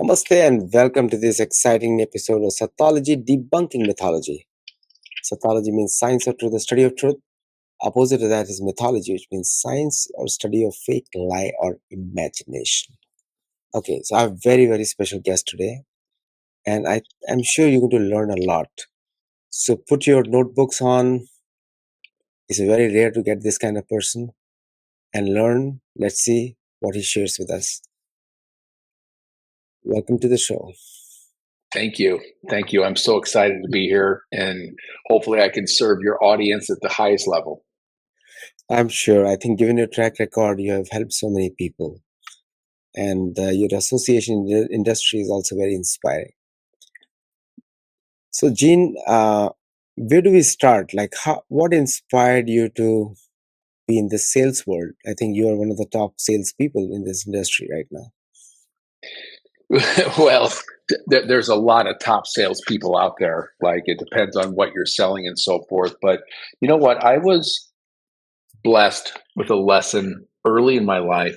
Namaste and welcome to this exciting episode of Sattology Debunking Mythology. Sattology means science or truth, the study of truth. Opposite to that is mythology, which means science or study of fake, lie, or imagination. Okay, so I have a very, very special guest today, and I'm sure you're going to learn a lot. So put your notebooks on. It's very rare to get this kind of person and learn. Let's see what he shares with us. Welcome to the show. Thank you. Thank you. I'm so excited to be here, and hopefully I can serve your audience at the highest level. I'm sure. I think given your track record, you have helped so many people. And your association in the industry is also very inspiring. So, Gene, where do we start? Like, what inspired you to be in the sales world? I think you are one of the top salespeople in this industry right now. Well, there's a lot of top salespeople out there. Like, it depends on what you're selling and so forth. But you know what? I was blessed with a lesson early in my life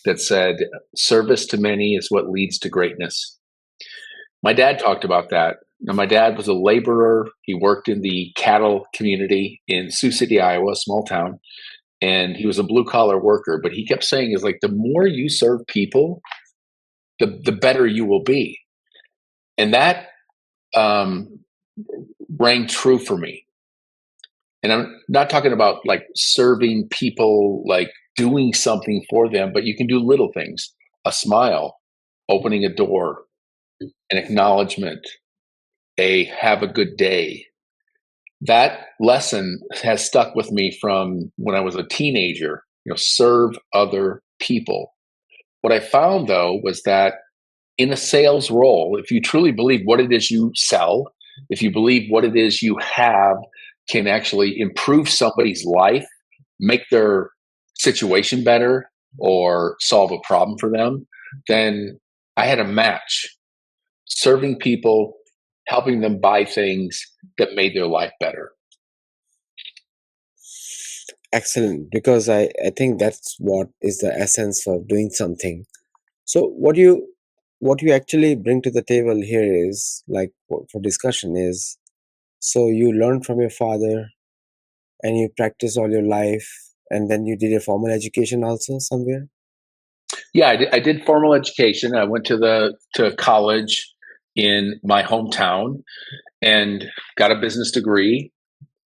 that said, service to many is what leads to greatness. My dad talked about that. Now, my dad was a laborer. He worked in the cattle community in Sioux City, Iowa, a small town. And he was a blue collar worker. But he kept saying, is like, the more you serve people, the better you will be. And that rang true for me. And I'm not talking about like serving people, like doing something for them, but you can do little things: a smile, opening a door, an acknowledgement, a have a good day. That lesson has stuck with me from when I was a teenager. Serve other people. What I found, though, was that in a sales role, if you truly believe what it is you sell, if you believe what it is you have can actually improve somebody's life, make their situation better, or solve a problem for them, then I had a match. Serving people, helping them buy things that made their life better. Excellent, because I think that's what is the essence of doing something. So what you actually bring to the table here is, like, for discussion is, so you learned from your father and you practiced all your life, and then you did a formal education also somewhere? Yeah, I did formal education. I went to college in my hometown and got a business degree.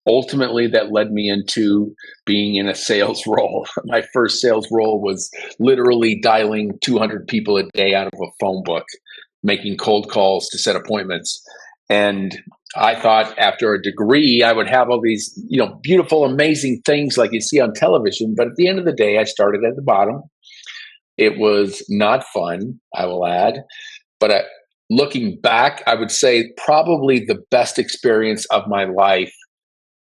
Ultimately, that led me into being in a sales role. My first sales role was literally dialing 200 people a day out of a phone book, making cold calls to set appointments. And I thought after a degree, I would have all these, beautiful, amazing things like you see on television. But at the end of the day, I started at the bottom. It was not fun, I will add. But looking back, I would say probably the best experience of my life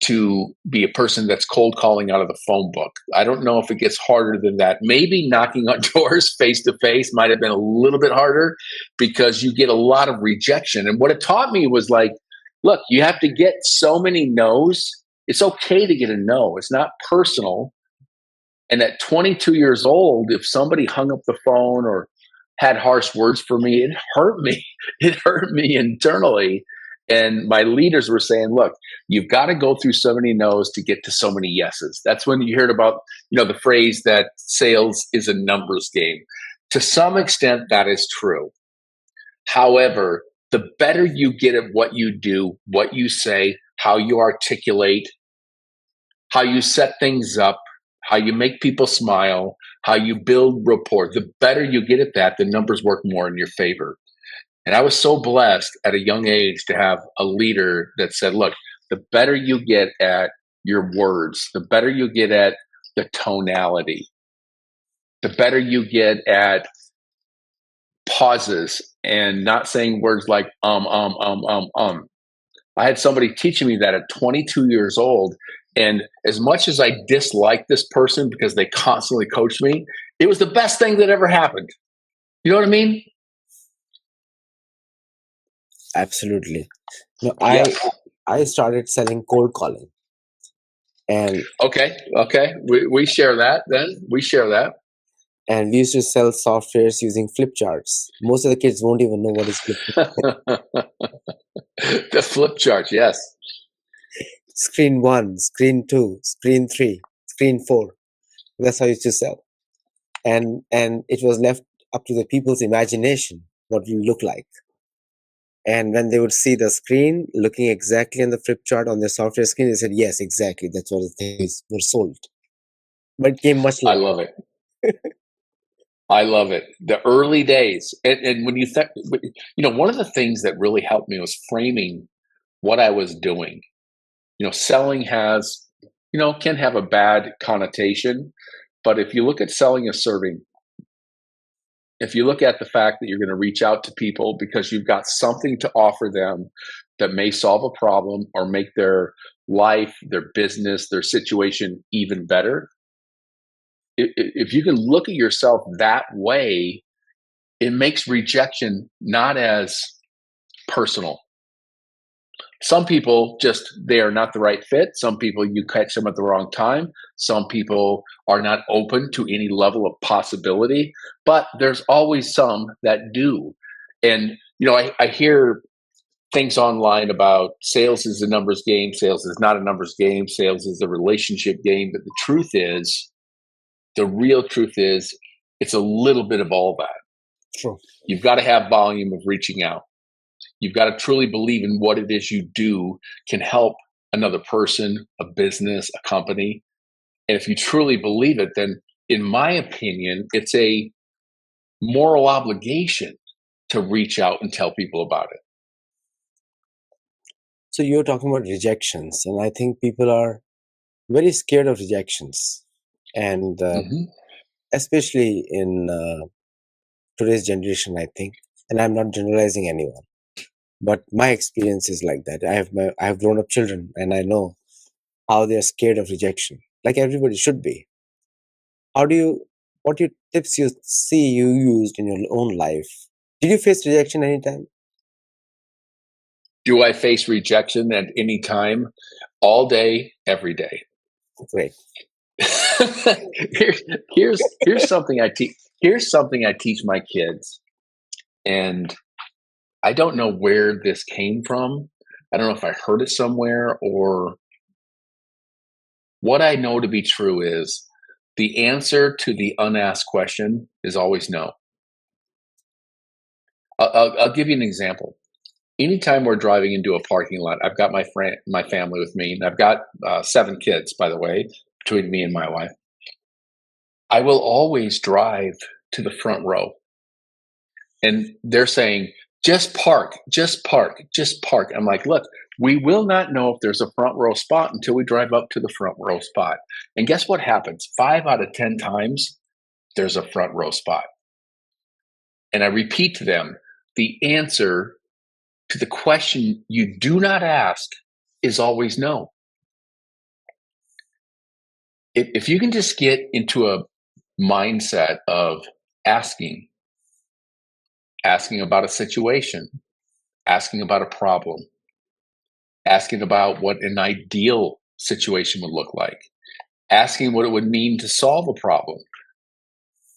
to be a person that's cold calling out of the phone book. I don't know if it gets harder than that. Maybe knocking on doors face to face might have been a little bit harder because you get a lot of rejection. And what it taught me was like, look, you have to get so many no's. It's okay to get a no. It's not personal. And at 22 years old, if somebody hung up the phone or had harsh words for me, it hurt me. It hurt me internally. And my leaders were saying, look, you've got to go through so many no's to get to so many yeses. That's when you heard about, the phrase that sales is a numbers game. To some extent, that is true. However, the better you get at what you do, what you say, how you articulate, how you set things up, how you make people smile, how you build rapport, the better you get at that, the numbers work more in your favor. And I was so blessed at a young age to have a leader that said, look, the better you get at your words, the better you get at the tonality, the better you get at pauses and not saying words like I had somebody teaching me that at 22 years old. And as much as I disliked this person because they constantly coached me, it was the best thing that ever happened. You know what I mean? Absolutely. No, Yeah. I started selling cold calling. And Okay. We share that then. We share that. And we used to sell softwares using flip charts. Most of the kids won't even know what is flip chart. The flip chart, yes. Screen 1, screen 2, screen 3, screen 4. That's how you used to sell. And it was left up to the people's imagination what it would look like. And when they would see the screen looking exactly on the flip chart on the software screen, they said, yes, exactly, that's what the things were sold. But it came much I later. love it. I love it. The early days. And when you think, one of the things that really helped me was framing what I was doing. Selling can have a bad connotation, but if you look at selling as serving, if you look at the fact that you're going to reach out to people because you've got something to offer them that may solve a problem or make their life, their business, their situation even better, if you can look at yourself that way, it makes rejection not as personal. Some people they are not the right fit. Some people you catch them at the wrong time. Some people are not open to any level of possibility, but there's always some that do. And, I hear things online about sales is a numbers game. Sales is not a numbers game. Sales is a relationship game. But the real truth is it's a little bit of all that. True. You've got to have volume of reaching out. You've got to truly believe in what it is you do can help another person, a business, a company. And if you truly believe it, then in my opinion, it's a moral obligation to reach out and tell people about it. So you're talking about rejections, and I think people are very scared of rejections. And especially in today's generation, I think, and I'm not generalizing anyone, but my experience is like that. I have grown up children, and I know how they are scared of rejection, like everybody should be. What tips you see you used in your own life? Did you face rejection anytime? Do I face rejection at any time? All day, every day. Great. here's something I teach. Here's something I teach my kids, and I don't know where this came from. I don't know if I heard it somewhere or what I know to be true is the answer to the unasked question is always no. I'll give you an example. Anytime we're driving into a parking lot, I've got my family with me, and I've got 7 kids, by the way, between me and my wife. I will always drive to the front row, and they're saying, "Just park, just park, just park." I'm like, "Look, we will not know if there's a front row spot until we drive up to the front row spot." And guess what happens? 5 out of 10 times, there's a front row spot. And I repeat to them, the answer to the question you do not ask is always no. If you can just get into a mindset of asking about a situation, asking about a problem, asking about what an ideal situation would look like, asking what it would mean to solve a problem,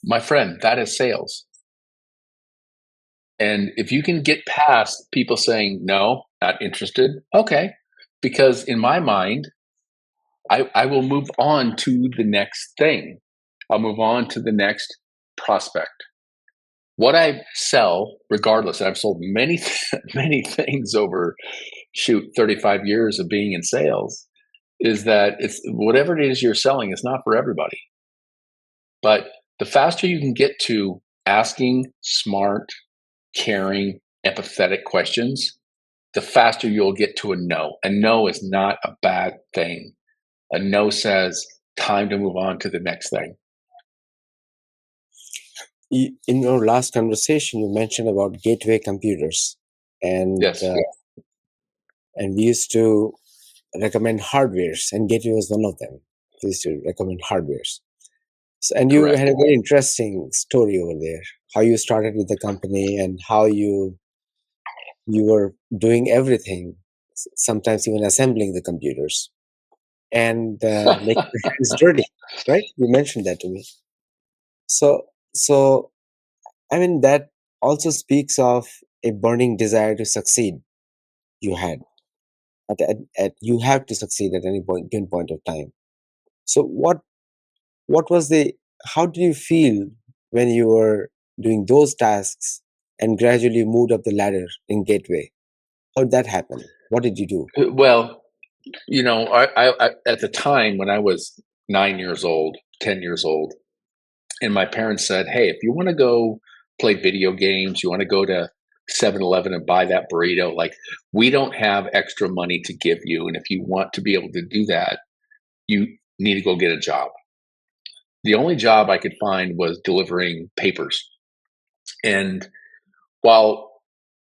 my friend, that is sales. And if you can get past people saying, no, not interested, okay. Because in my mind, I will move on to the next thing. I'll move on to the next prospect. What I sell, regardless, and I've sold many, many things over, 35 years of being in sales, is that it's whatever it is you're selling is not for everybody. But the faster you can get to asking smart, caring, empathetic questions, the faster you'll get to a no. A no is not a bad thing. A no says time to move on to the next thing. In your last conversation, you mentioned about gateway computers, and Yes. And we used to recommend hardwares, and gateway was one of them. We used to recommend hardwares. So, and you Correct. had a very interesting story over there. How you started with the company and how you were doing everything, sometimes even assembling the computers and making the hands dirty. Right? You mentioned that to me. So So, I mean, that also speaks of a burning desire to succeed you had. You have to succeed at any given point of time. So, what was the, how did you feel when you were doing those tasks and gradually moved up the ladder in Gateway? How did that happen? What did you do? Well, I at the time when I was 9 years old, 10 years old, and my parents said, "Hey, if you want to go play video games, you want to go to 7-Eleven and buy that burrito, like we don't have extra money to give you, and if you want to be able to do that, you need to go get a job." The only job I could find was delivering papers. And while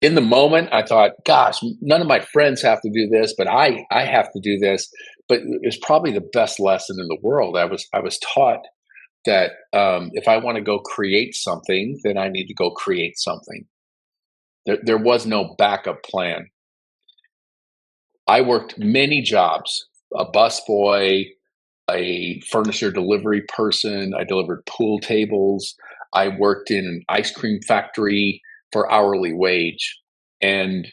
in the moment I thought, gosh, none of my friends have to do this, but I have to do this. But it's probably the best lesson in the world. I was taught that if I want to go create something, then I need to go create something. There was no backup plan. I worked many jobs: a busboy, a furniture delivery person. I delivered pool tables. I worked in an ice cream factory for hourly wage. And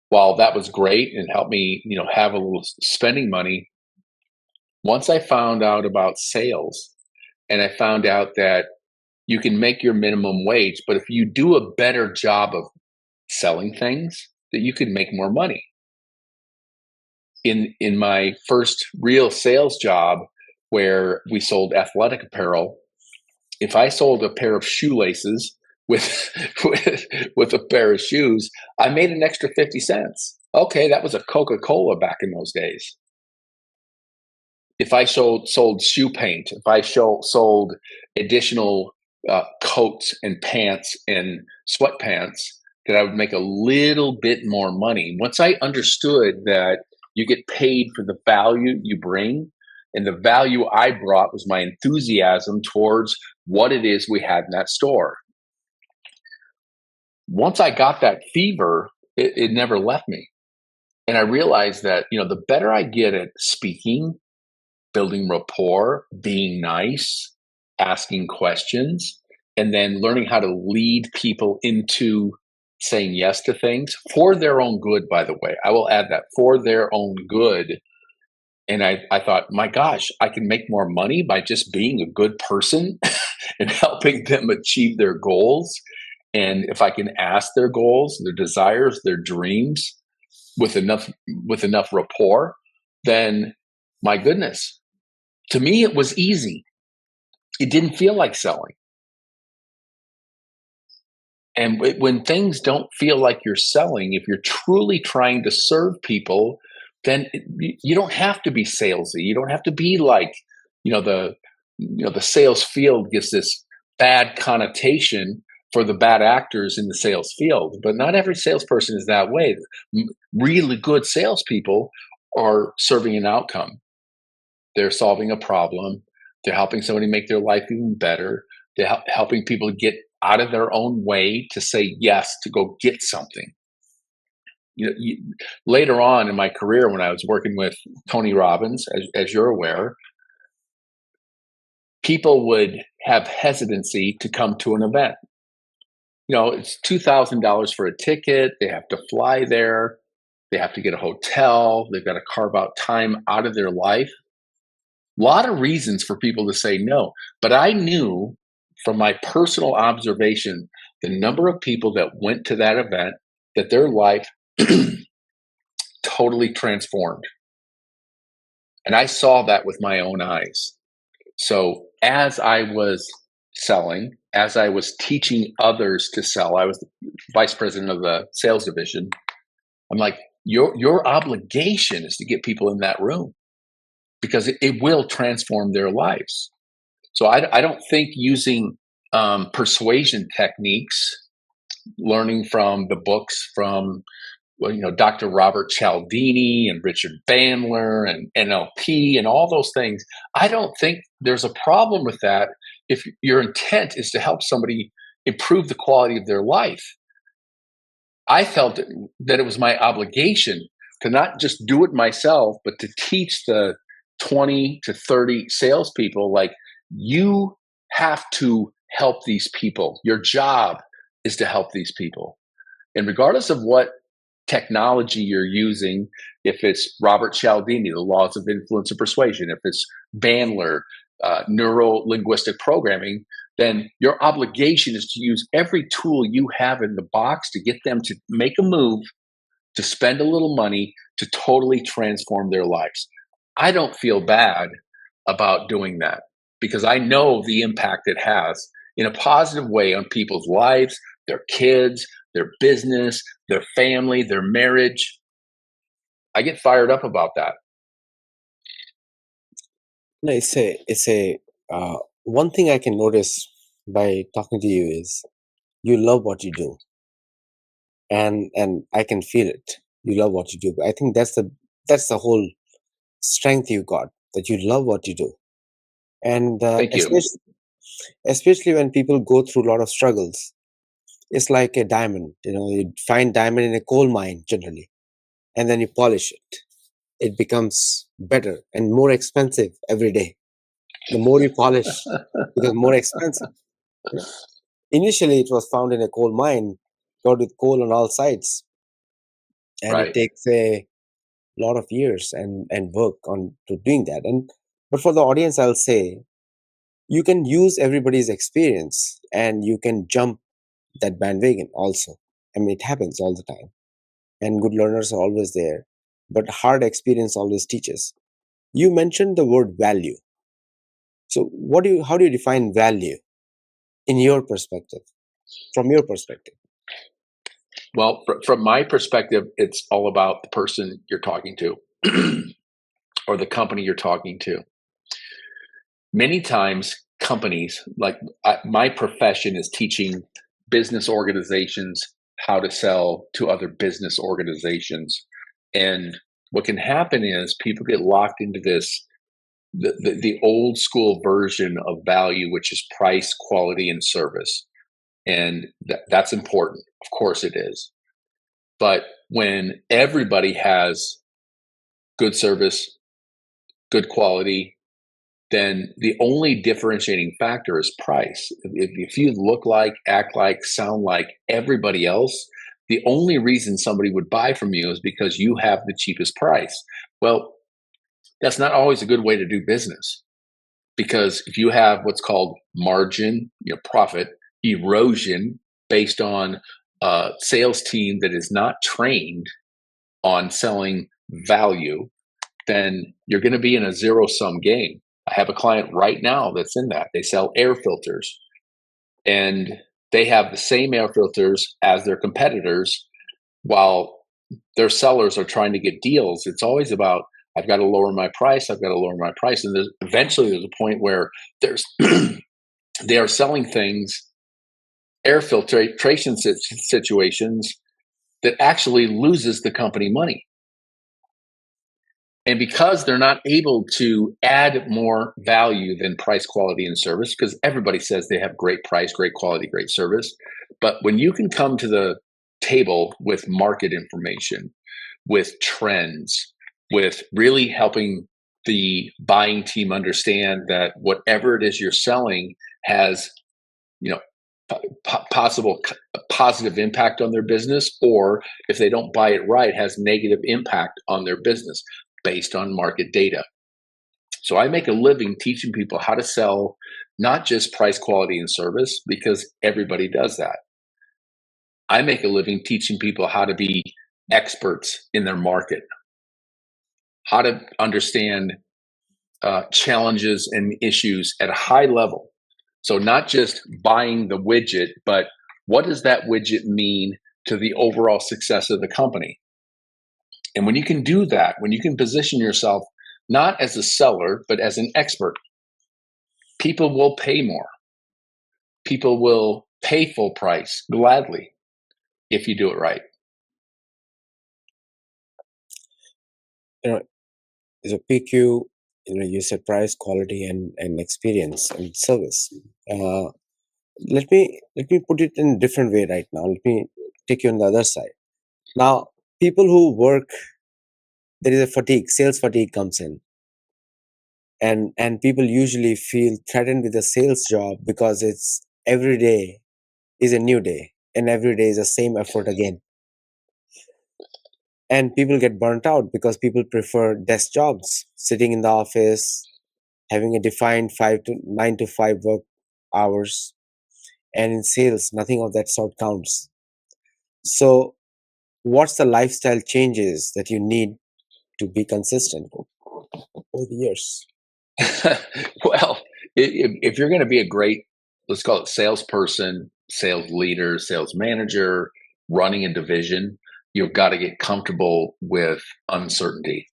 while that was great and helped me, have a little spending money, once I found out about sales and I found out that you can make your minimum wage, but if you do a better job of selling things, that you can make more money. In my first real sales job where we sold athletic apparel, if I sold a pair of shoelaces with with a pair of shoes, I made an extra 50 cents. Okay, that was a Coca-Cola back in those days. If I sold shoe paint, if I sold additional coats and pants and sweatpants, that I would make a little bit more money. Once I understood that you get paid for the value you bring, and the value I brought was my enthusiasm towards what it is we had in that store. Once I got that fever, it never left me. And I realized that, the better I get at speaking, building rapport, being nice, asking questions, and then learning how to lead people into saying yes to things for their own good, by the way. I will add that, for their own good. And I thought, my gosh, I can make more money by just being a good person and helping them achieve their goals. And if I can ask their goals, their desires, their dreams with enough rapport, then my goodness, to me, it was easy. It didn't feel like selling. And when things don't feel like you're selling, if you're truly trying to serve people, then you don't have to be salesy. You don't have to be like, the the sales field gets this bad connotation for the bad actors in the sales field, but not every salesperson is that way. Really good salespeople are serving an outcome. They're solving a problem. They're helping somebody make their life even better. They're helping people get out of their own way to say yes to go get something. Later on in my career, when I was working with Tony Robbins, as you're aware, people would have hesitancy to come to an event. It's $2,000 for a ticket. They have to fly there. They have to get a hotel. They've got to carve out time out of their life. A lot of reasons for people to say no. But I knew from my personal observation, the number of people that went to that event, that their life totally transformed. And I saw that with my own eyes. So as I was selling, as I was teaching others to sell, I was the vice president of the sales division. I'm like, your obligation is to get people in that room, because it will transform their lives. So I don't think using persuasion techniques, learning from the books from Dr. Robert Cialdini and Richard Bandler and NLP and all those things, I don't think there's a problem with that if your intent is to help somebody improve the quality of their life. I felt that it was my obligation to not just do it myself, but to teach the 20 to 30 salespeople, like, you have to help these people. Your job is to help these people. And regardless of what technology you're using, if it's Robert Cialdini, the laws of influence and persuasion, if it's Bandler, neuro linguistic programming, then your obligation is to use every tool you have in the box to get them to make a move, to spend a little money, to totally transform their lives. I don't feel bad about doing that because I know the impact it has in a positive way on people's lives, their kids, their business, their family, their marriage. I get fired up about that. No, it's a one thing I can notice by talking to you is you love what you do, and I can feel it. You love what you do. I think that's the whole strength you got, that you love what you do, and Thank you. especially when people go through a lot of struggles. It's like a diamond. You find diamond in a coal mine generally, and then you polish it. It becomes better and more expensive every day. The more you polish, it becomes more expensive. You know, Initially, it was found in a coal mine, covered with coal on all sides, and it Right. takes a lot of years and work on to doing that. And but for the audience, I'll say you can use everybody's experience, and you can jump that bandwagon also. I mean, it happens all the time, and good learners are always there, but hard experience always teaches. You mentioned the word value. So, how do you define value in your perspective, from your perspective? Well, from my perspective, it's all about the person you're talking to or the company you're talking to. Many times, companies, like my profession is teaching business organizations how to sell to other business organizations. And what can happen is people get locked into this the old school version of value, which is price, quality, and service. And that's important. Of course it is. But when everybody has good service, good quality, then the only differentiating factor is price. If you look like, act like, sound like everybody else, the only reason somebody would buy from you is because you have the cheapest price. Well, that's not always a good way to do business, because if you have what's called margin, profit erosion based on a sales team that is not trained on selling value, then you're going to be in a zero sum game. I have a client right now that's in that. They sell air filters, and they have the same air filters as their competitors while their sellers are trying to get deals. It's always about, I've got to lower my price. I've got to lower my price. And eventually there's a point where there's they are selling things, air filtration situations, that actually loses the company money. And because they're not able to add more value than price, quality, and service, because everybody says they have great price, great quality, great service. But when you can come to the table with market information, with trends, with really helping the buying team understand that whatever it is you're selling has, you know, possible positive impact on their business, or if they don't buy it right, has negative impact on their business based on market data. So I make a living teaching people how to sell not just price, quality, and service, because everybody does that. I make a living teaching people how to be experts in their market, how to understand challenges and issues at a high level. So not just buying the widget, but what does that widget mean to the overall success of the company? And when you can do that, when you can position yourself not as a seller, but as an expert, people will pay more. People will pay full price gladly if you do it right. You know, so PQ, you said price, quality, and experience and service. Uh, let me put it in a different way right now. Let me take you on the other side. Now, people who work, there is a fatigue, sales fatigue comes in, and people usually feel threatened with a sales job because it's every day is a new day, and every day is the same effort again. And people get burnt out because people prefer desk jobs, sitting in the office, having a defined 9 to 5 work hours. And in sales, nothing of that sort counts. So, what's the lifestyle changes that you need to be consistent over the years? Well, if you're going to be a great, let's call it salesperson, sales leader, sales manager, running a division, you've got to get comfortable with uncertainty.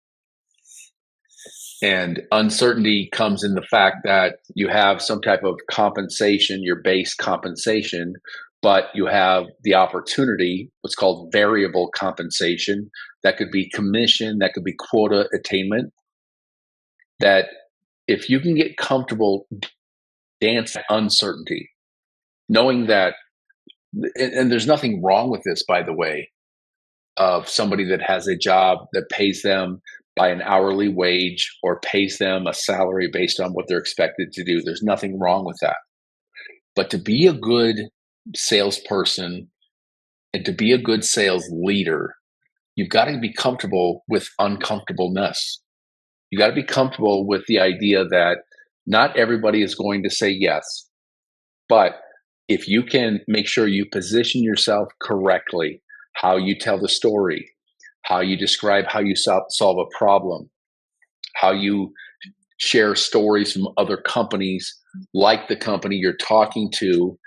And uncertainty comes in the fact that you have some type of compensation, your base compensation, but you have the opportunity, what's called variable compensation. That could be commission, that could be quota attainment. That if you can get comfortable dance uncertainty, knowing that, and there's nothing wrong with this, by the way, of somebody that has a job that pays them by an hourly wage or pays them a salary based on what they're expected to do. There's nothing wrong with that. But to be a good salesperson and to be a good sales leader, you've got to be comfortable with uncomfortableness. You got to be comfortable with the idea that not everybody is going to say yes. But if you can make sure you position yourself correctly, how you tell the story, how you describe how you solve a problem, how you share stories from other companies like the company you're talking to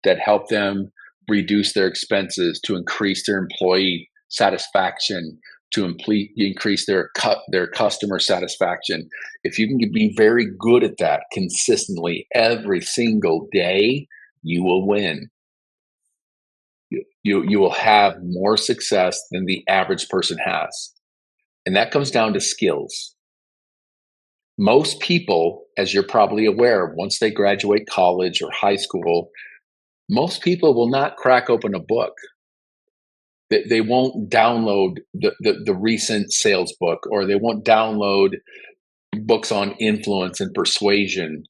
that help them reduce their expenses, to increase their employee satisfaction, to increase their customer satisfaction. If you can be very good at that consistently every single day, you will win. You will have more success than the average person has. And that comes down to skills. Most people, as you're probably aware, once they graduate college or high school, most people will not crack open a book. They won't download the recent sales book, or they won't download books on influence and persuasion.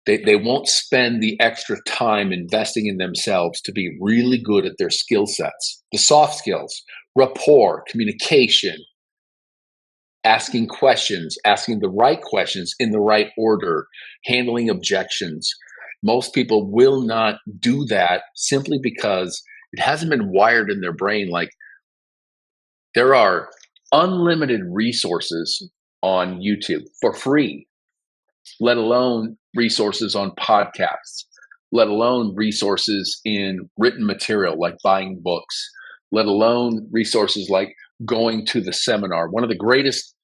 They won't spend the extra time investing in themselves to be really good at their skill sets, the soft skills, rapport, communication, asking questions, asking the right questions in the right order, handling objections. Most people will not do that simply because it hasn't been wired in their brain. Like, there are unlimited resources on YouTube for free, let alone resources on podcasts, let alone resources in written material like buying books, let alone resources like going to the seminar. One of the greatest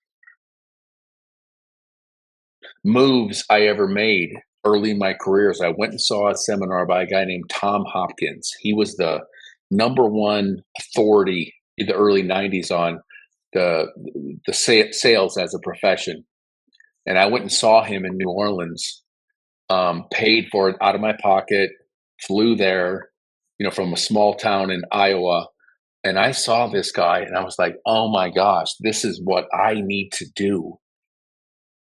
moves I ever made early in my career is I went and saw a seminar by a guy named Tom Hopkins. He was the number one authority in the early 90s on the sales as a profession. And I went and saw him in New Orleans, paid for it out of my pocket, flew there, from a small town in Iowa. And I saw this guy and I was like, oh my gosh, this is what I need to do.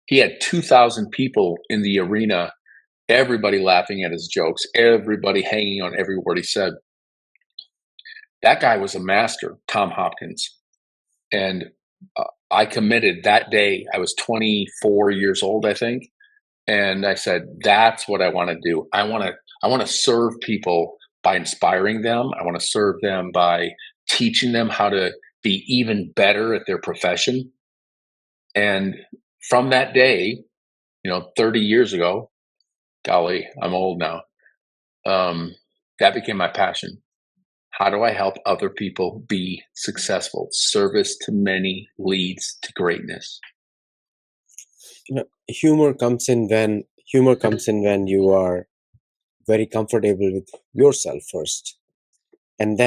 He had 2,000 people in the arena, everybody laughing at his jokes, everybody hanging on every word he said. That guy was a master, Tom Hopkins. And I committed that day. I was 24 years old, I think. And I said, that's what I want to do. I want to serve people by inspiring them. I want to serve them by teaching them how to be even better at their profession. And from that day, 30 years ago, golly, I'm old now. That became my passion. How do I help other people be successful? Service to many leads to greatness. Humor comes in when you are very comfortable with yourself first, and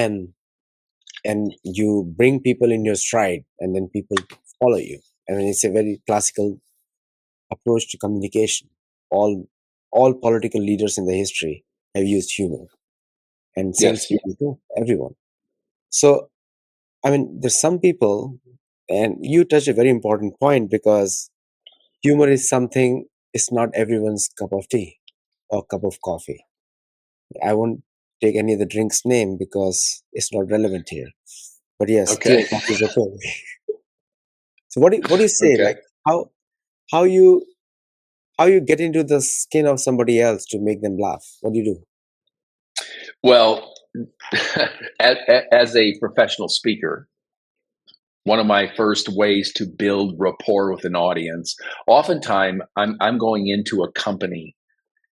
you bring people in your stride, and then people follow you. I mean, it's a very classical approach to communication. All political leaders in the history have used humor, and Yes. salespeople too. Everyone. So, I mean, there's some people, and you touch a very important point, because humor is something. It's not everyone's cup of tea or cup of coffee. I won't take any of the drink's name because it's not relevant here. But yes, Okay. still that is okay. So what do you say? Okay. Like how you how you get into the skin of somebody else to make them laugh? What do you do? Well, as a professional speaker, one of my first ways to build rapport with an audience, oftentimes I'm going into a company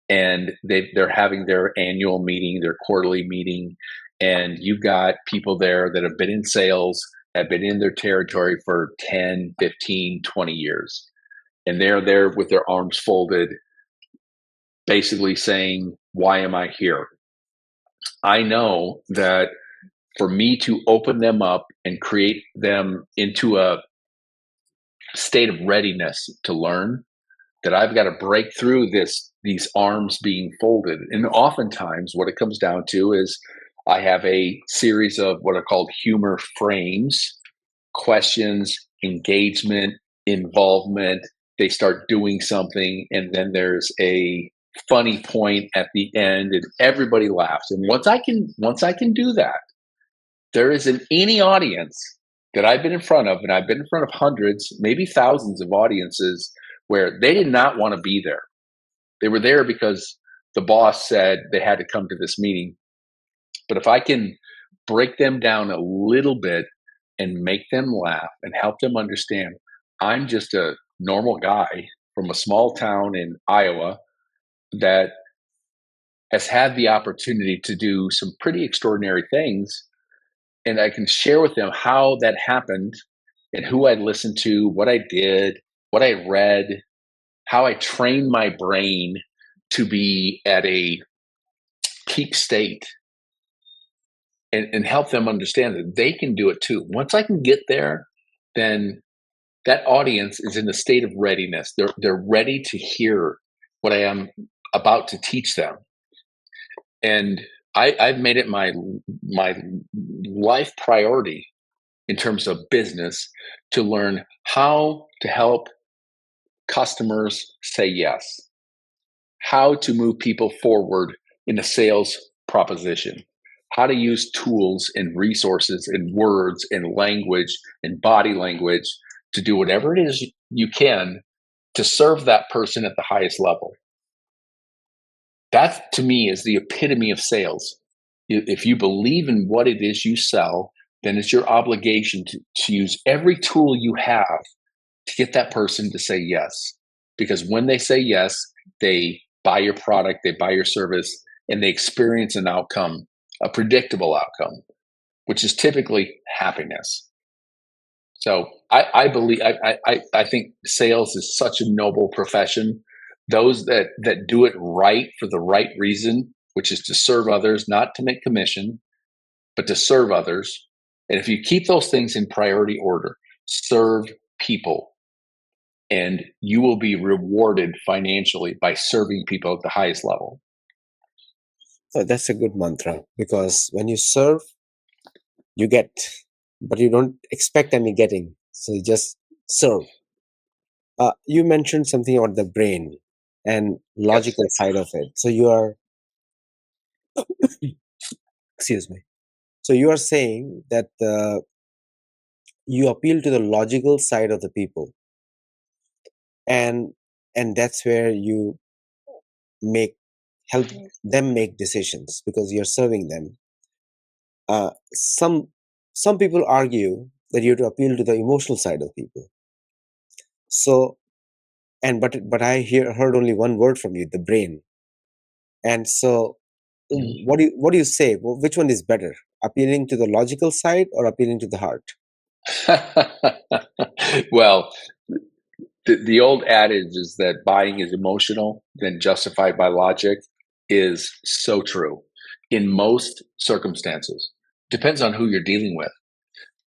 and they're having their annual meeting, their quarterly meeting, and you've got people there that have been in sales, have been in their territory for 10, 15, 20 years. And they're there with their arms folded, basically saying, "Why am I here?" I know that for me to open them up and create them into a state of readiness to learn, that I've got to break through these arms being folded. And oftentimes what it comes down to is I have a series of what are called humor frames, questions, engagement, involvement. They start doing something, and then there's a funny point at the end, and everybody laughs. And once I can do that, there isn't any audience that I've been in front of, and I've been in front of hundreds, maybe thousands of audiences where they did not want to be there. They were there because the boss said they had to come to this meeting. But if I can break them down a little bit and make them laugh and help them understand I'm just a normal guy from a small town in Iowa that has had the opportunity to do some pretty extraordinary things, and I can share with them how that happened and who I listened to, what I did, what I read, how I trained my brain to be at a peak state, and help them understand that they can do it too. Once I can get there, then that audience is in a state of readiness. They're ready to hear what I am about to teach them. And I've made it my life priority in terms of business to learn how to help customers say yes, how to move people forward in a sales proposition, how to use tools and resources and words and language and body language to do whatever it is you can to serve that person at the highest level. That to me is the epitome of sales. If you believe in what it is you sell, then it's your obligation to use every tool you have to get that person to say yes. Because when they say yes, they buy your product, they buy your service, and they experience an outcome, a predictable outcome, which is typically happiness. So I believe I think sales is such a noble profession. Those that do it right for the right reason, which is to serve others, not to make commission, but to serve others. And if you keep those things in priority order, serve people, and you will be rewarded financially by serving people at the highest level. So that's a good mantra because when you serve, you get, but you don't expect any getting. So you just serve. You mentioned something about the brain and Yes. logical side of it. So you are, excuse me. So you are saying that you appeal to the logical side of the people, and that's where you make help them make decisions because you're serving them. Uh, some people argue that you have to appeal to the emotional side of people. So and but I heard only one word from you, the brain. And so Mhm. what do you say? Which one is better? Appealing to the logical side or appealing to the heart? Well, the old adage is that buying is emotional, then justified by logic is so true in most circumstances. Depends on who you're dealing with.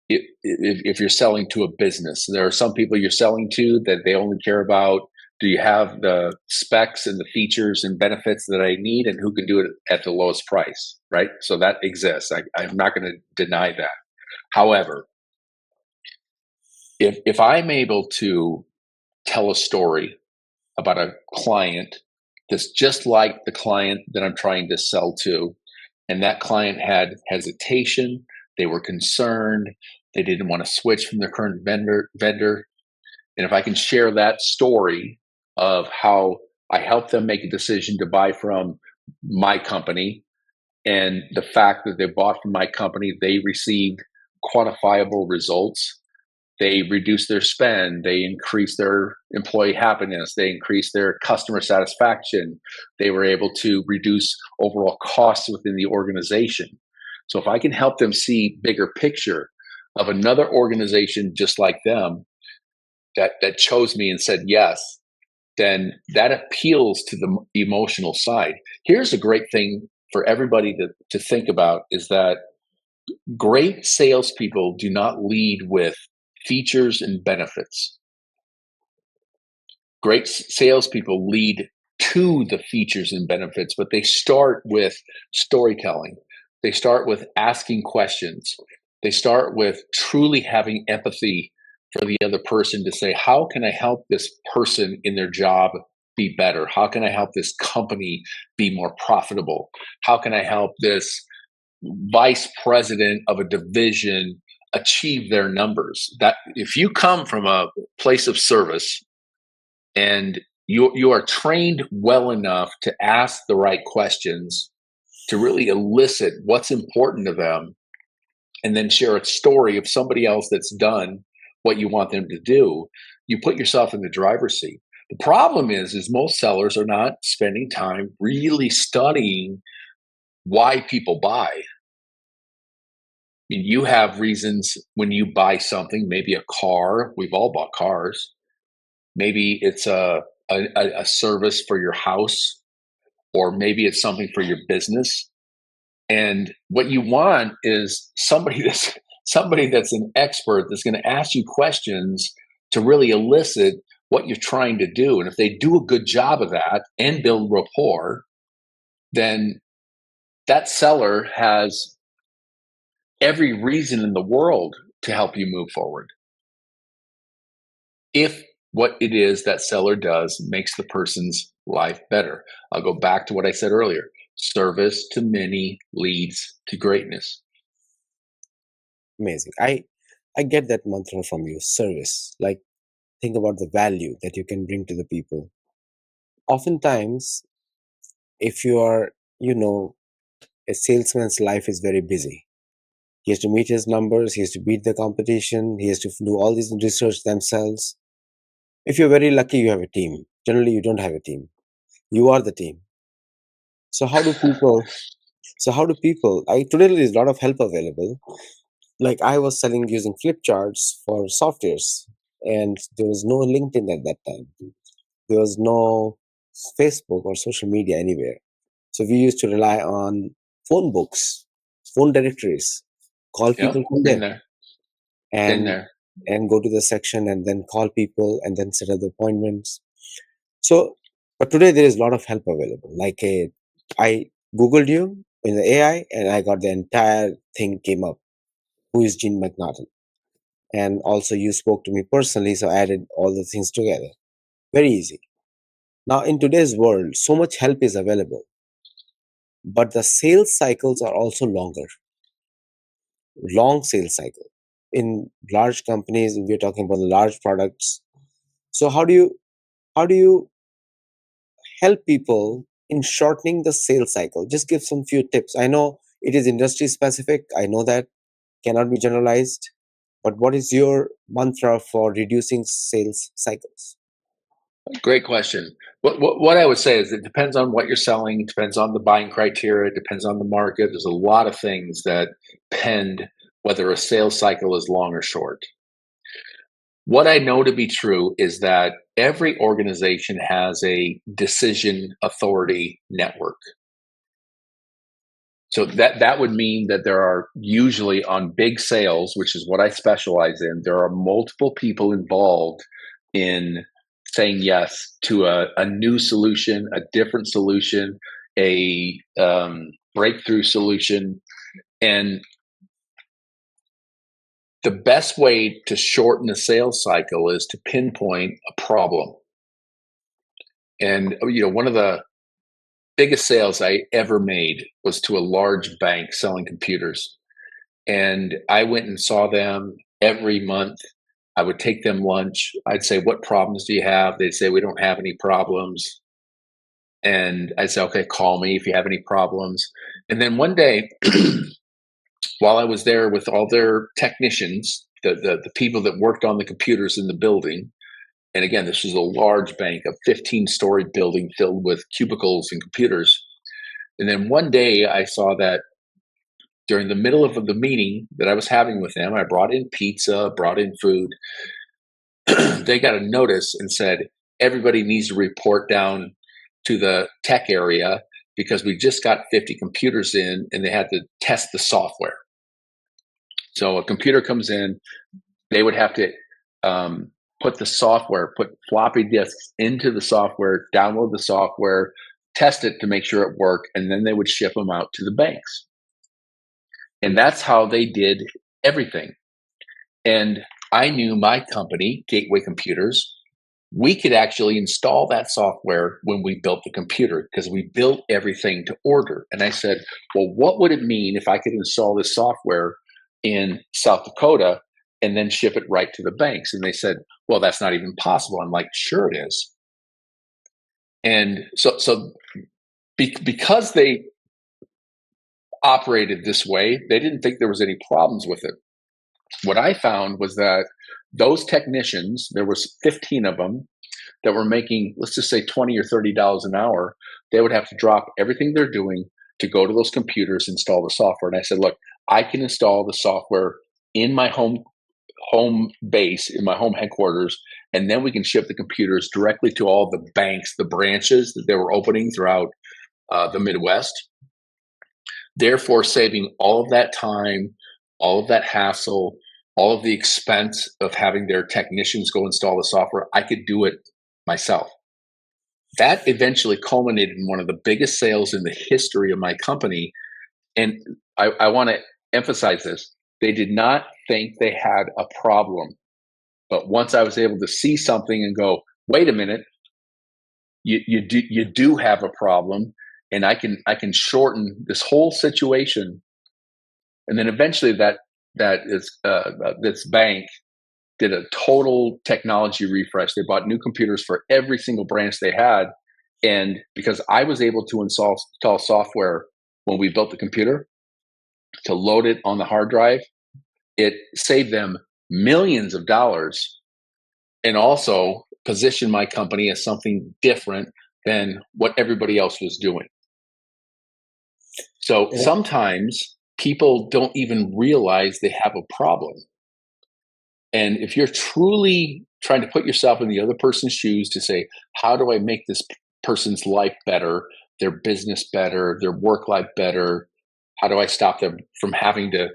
If you're selling to a business, there are some people you're selling to that they only care about, do you have the specs and the features and benefits that I need, and who can do it at the lowest price, right? So that exists. I'm not going to deny that. However, if I'm able to tell a story about a client that's just like the client that I'm trying to sell to. And that client had hesitation, they were concerned, they didn't want to switch from their current vendor. And if I can share that story of how I helped them make a decision to buy from my company, and the fact that they bought from my company, they received quantifiable results. They reduced their spend, they increased their employee happiness, they increased their customer satisfaction, they were able to reduce overall costs within the organization. So if I can help them see bigger picture of another organization just like them that chose me and said yes, then that appeals to the emotional side. Here's a great thing for everybody to think about is that great salespeople do not lead with features and benefits. Great salespeople lead to the features and benefits, but they start with storytelling. They start with asking questions. They start with truly having empathy for the other person to say, how can I help this person in their job be better? How can I help this company be more profitable? How can I help this vice president of a division achieve their numbers? That if you come from a place of service and you are trained well enough to ask the right questions to really elicit what's important to them and then share a story of somebody else that's done what you want them to do, you put yourself in the driver's seat. The problem is most sellers are not spending time really studying why people buy. I mean, you have reasons when you buy something, maybe a car. We've all bought cars. Maybe it's a service for your house, or maybe it's something for your business. And what you want is somebody that's an expert that's going to ask you questions to really elicit what you're trying to do. And if they do a good job of that and build rapport, then that seller has every reason in the world to help you move forward. If what it is that seller does makes the person's life better. I'll go back to what I said earlier. Service to many leads to greatness. Amazing. I get that mantra from you. Service. Like, think about the value that you can bring to the people. Oftentimes, if you are, a salesman's life is very busy. He has to meet his numbers. He has to beat the competition. He has to do all this research themselves. If you're very lucky, you have a team. Generally, you don't have a team. You are the team. So how do people? So how do people? Today there is a lot of help available. Like I was selling using flip charts for softwares, and there was no LinkedIn at that time. There was no Facebook or social media anywhere. So we used to rely on phone books, phone directories, call Yep, people from been there, there, been and there. go to the section and then call people and then set up the appointments. So, but today there is a lot of help available. I googled you in the AI and I got the entire thing came up. Who is Gene McNaughton? And also you spoke to me personally, so I added all the things together. Very easy. Now in today's world, so much help is available, but the sales cycles are also longer. Long sales cycle. In large companies, we're talking about large products. So how do you help people in shortening the sales cycle? Just give some few tips. I know it is industry specific. I know that cannot be generalized, but what is your mantra for reducing sales cycles? Great question. What I would say is it depends on what you're selling, it depends on the buying criteria, it depends on the market. There's a lot of things that pend whether a sales cycle is long or short. What I know to be true is that every organization has a decision authority network. So that would mean that there are usually on big sales, which is what I specialize in, there are multiple people involved in saying yes to a new solution, a different solution, a breakthrough solution. And the best way to shorten a sales cycle is to pinpoint a problem. And one of the biggest sales I ever made was to a large bank selling computers. And I went and saw them every month. I would take them lunch. I'd say, "What problems do you have?" They'd say, "We don't have any problems." And I'd say, "Okay, call me if you have any problems." And then one day, while I was there with all their technicians, the people that worked on the computers in the building, and again, this was a large bank, a 15-story building filled with cubicles and computers. And then one day I saw that during the middle of the meeting that I was having with them, I brought in pizza, brought in food. They got a notice and said, "Everybody needs to report down to the tech area because we just got 50 computers in and they had to test the software." So a computer comes in, they would have to put the software, put floppy disks into the software, download the software, test it to make sure it worked, and then they would ship them out to the banks. And that's how they did everything. And I knew my company, Gateway Computers, we could actually install that software when we built the computer because we built everything to order. And I said, "Well, what would it mean if I could install this software in South Dakota and then ship it right to the banks?" And they said, "Well, that's not even possible." I'm like, "Sure it is." And because they operated this way, they didn't think there was any problems with it. What I found was that those technicians, there was 15 of them that were making, let's just say $20 or $30 an hour. They would have to drop everything they're doing to go to those computers, install the software. And I said, "Look, I can install the software in my home base, in my home headquarters, and then we can ship the computers directly to all the banks, the branches that they were opening throughout the Midwest, therefore saving all of that time, all of that hassle, all of the expense of having their technicians go install the software. I could do it myself." That eventually culminated in one of the biggest sales in the history of my company. And I want to emphasize this. They did not think they had a problem. But once I was able to see something and go, "Wait a minute, you do have a problem, and I can shorten this whole situation." And then eventually this bank did a total technology refresh. They bought new computers for every single branch they had. And because I was able to install software when we built the computer to load it on the hard drive, it saved them millions of dollars and also positioned my company as something different than what everybody else was doing. So Yeah. sometimes people don't even realize they have a problem. And if you're truly trying to put yourself in the other person's shoes to say, "How do I make this person's life better, their business better, their work life better? How do I stop them from having to,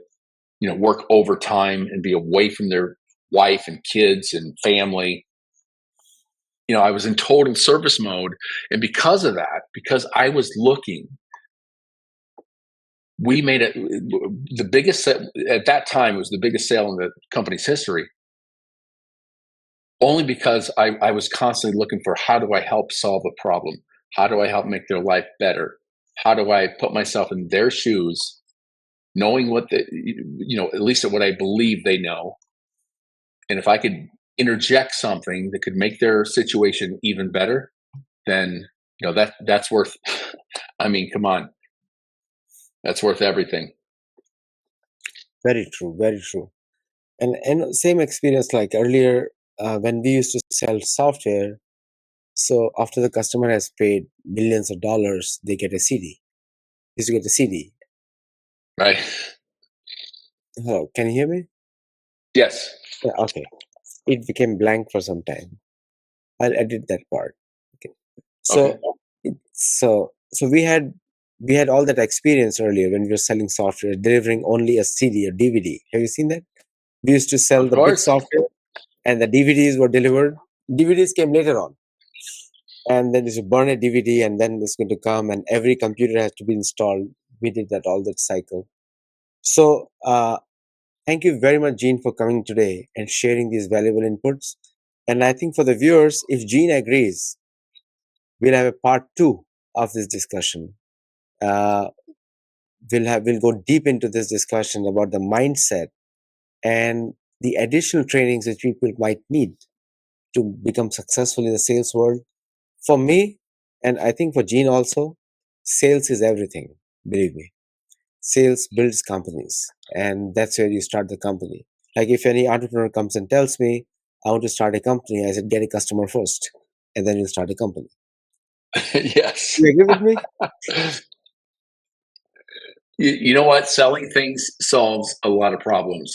work overtime and be away from their wife and kids and family?" I was in total service mode. And because of that, because I was looking, we made it the biggest at that time. It was the biggest sale in the company's history, only because I was constantly looking for, how do I help solve a problem? How do I help make their life better? How do I put myself in their shoes, knowing what at least what I believe they know. And if I could interject something that could make their situation even better, then, that's worth, I mean, come on, that's worth everything. Very true, very true. And same experience like earlier when we used to sell software. So after the customer has paid millions of dollars, they get a CD. Used to get a CD. Right. Hello, can you hear me? Yes. Yeah, okay. It became blank for some time. I'll edit that part. Okay. So Okay. so we had all that experience earlier when we were selling software, delivering only a CD or DVD. Have you seen that? We used to sell Of the big course. software and the DVDs were delivered. DVDs came later on. And then you should burn a DVD and then it's going to come and every computer has to be installed. We did all that cycle. So thank you very much, Gene, for coming today and sharing these valuable inputs. And I think for the viewers, if Gene agrees, we'll have a part 2 of this discussion. Uh, we'll go deep into this discussion about the mindset and the additional trainings which people might need to become successful in the sales world. For me, and I think for Gene also, sales is everything. Believe me, sales builds companies, and that's where you start the company. Like if any entrepreneur comes and tells me, I want to start a company, I said, get a customer first, and then you start a company. Yes. You agree with me? You know what? Selling things solves a lot of problems.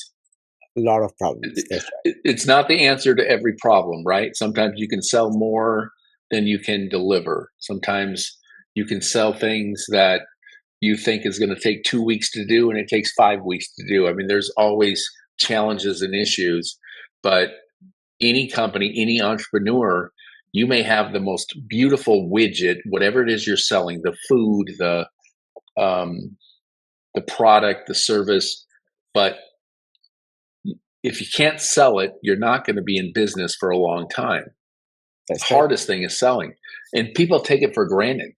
A lot of problems. That's It's not the answer to every problem, right? Sometimes you can sell more than you can deliver. Sometimes you can sell things that you think is going to take 2 weeks to do and it takes 5 weeks to do. I mean, there's always challenges and issues, but any company, any entrepreneur, you may have the most beautiful widget, whatever it is you're selling, the food, um, the product, the service, but if you can't sell it, you're not going to be in business for a long time. The right. hardest thing is selling, and people take it for granted.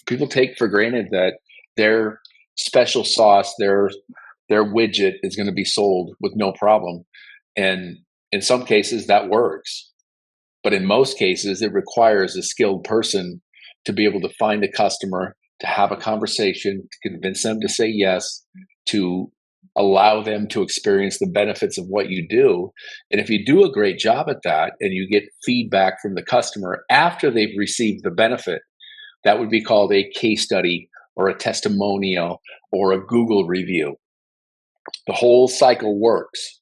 People take for granted that their special sauce, their widget is going to be sold with no problem, and in some cases that works, but in most cases it requires a skilled person to be able to find a customer, to have a conversation, to convince them to say yes, to allow them to experience the benefits of what you do. And if you do a great job at that and you get feedback from the customer after they've received the benefit, that would be called a case study or a testimonial or a Google review. The whole cycle works,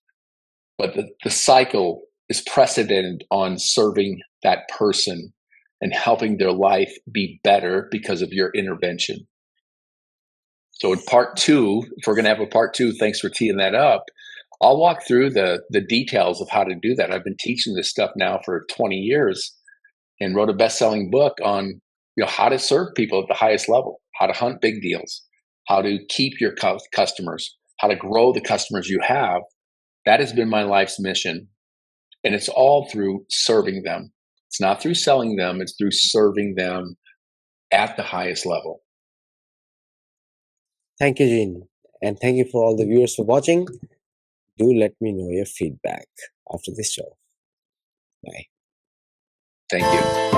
but the cycle is precedented on serving that person and helping their life be better because of your intervention. So in part two, if we're going to have a part two, thanks for teeing that up. I'll walk through the details of how to do that. I've been teaching this stuff now for 20 years and wrote a best-selling book on how to serve people at the highest level, how to hunt big deals, how to keep your customers, how to grow the customers you have. That has been my life's mission. And it's all through serving them. It's not through selling them, it's through serving them at the highest level. Thank you, Gene. And thank you for all the viewers for watching. Do let me know your feedback after this show. Bye. Thank you.